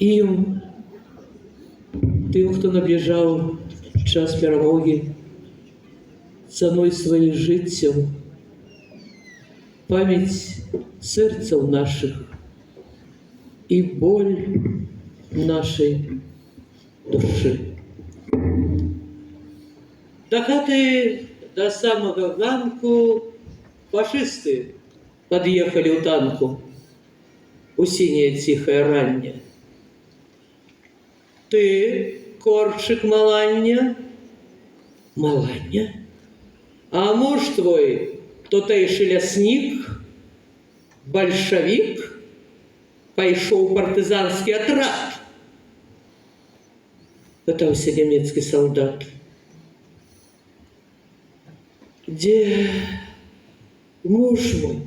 Ім, тим, хто наближав час перемоги, ціною своїх життів, пам'ять серців наших і боль нашої душі. До хати до самого ганку фашисты подъехали у танку, у синее тихое раннее. Ты, коршик Маланья, Маланья, а муж твой, тутейший лясник, большевик, пайшоў у партизанский отряд, пытался немецкий солдат. Где муж мой?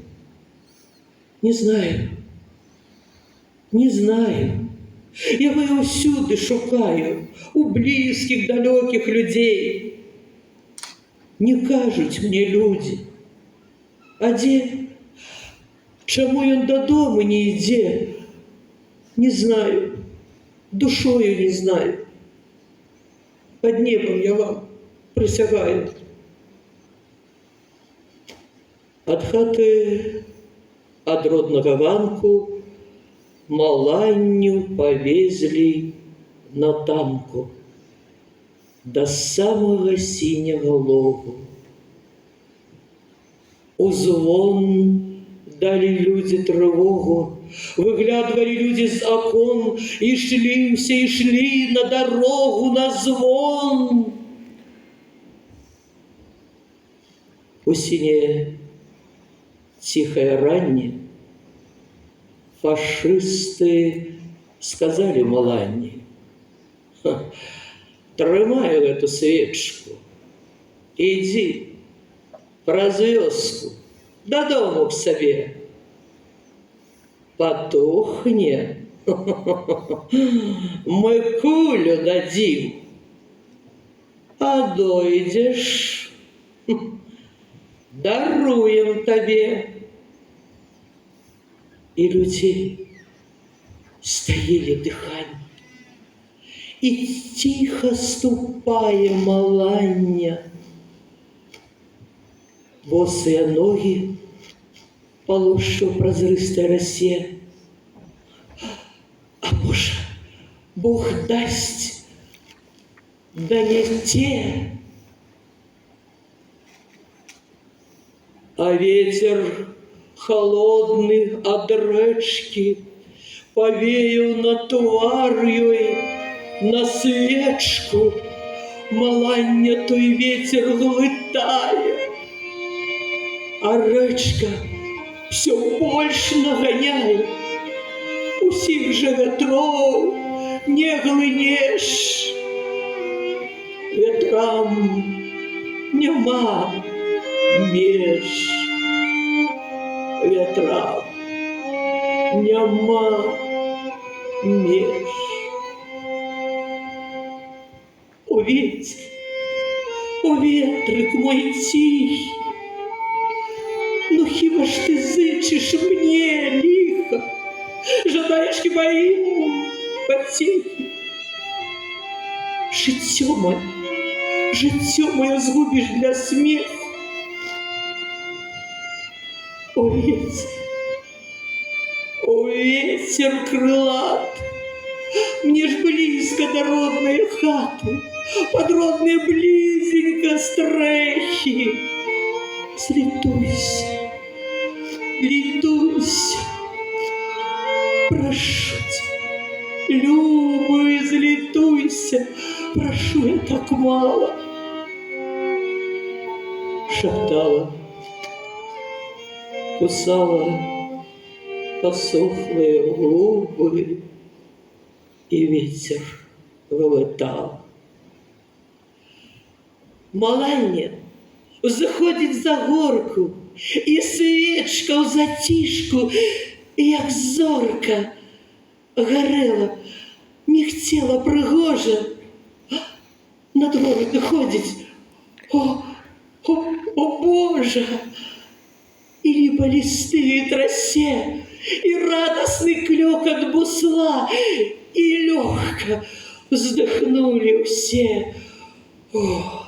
Не знаю. Не знаю. Я его всюди шукаю, у близких, далеких людей. Не кажуть мне люди. А де? Чому он додому не йде? Не знаю. Душою не знаю. Под небом я вам присягаю. От хаты, от родного ганку Маланню повезли на танку до самого синего логу. У звон дали люди тревогу, выглядывали люди с окон и шли на дорогу, на звон. У синее тихое раннее фашисты сказали Маланье: «Трымаю эту свечку, иди праз вёску додому к себе. Потухне, мы кулю дадим, а дойдешь, даруем тебе». И люди стояли дыхание, и тихо ступая Маланья, босые ноги по лужу прозрыстой росе. А может, Бог даст, да не те. А ветер холодный от речки повеял на твар ёй, на свечку. Маланья той ветер глытая, а речка все больше нагоняет. Усіх же ветров не глынешь, ветрам нема меж. Ветрам нема меж. О ветрик мой тихий, ну хіба ж ти зичиш мне лихо, жадаєш хіба ему потехи? Життя моє згубиш для смеху. О ветер крылат, мне ж близко до родной хаты, под родные близенько стрехи. Слетуйся, летуйся, прошу тебя, любый, излетуйся, прошу я так мало. Шептала, кусала посохлые губы, и ветер вылетал. Маланья заходит за горку, и свечка в затишку, як зорка, горела, мігтела пригожа. На двор виходить, о Боже! И либо листы в росе, и радостный клёкот бусла, и легко вздохнули все. О,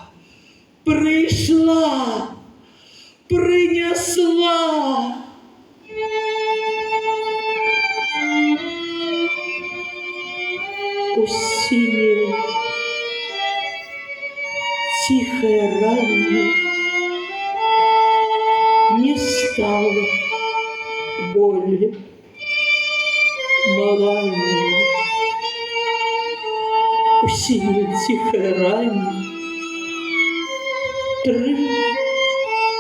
прийшла, принесла. Осеннее, тихое раннее не стало более маланье. Осеннее, тихое раннее три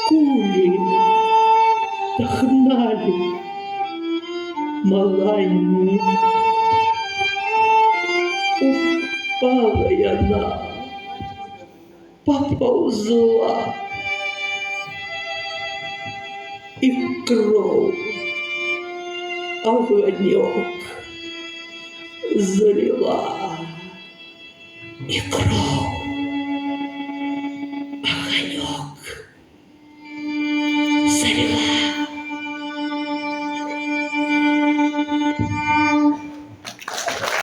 кули догнали маланье. Упала она, поползла, и кровь огонек залила, и кровь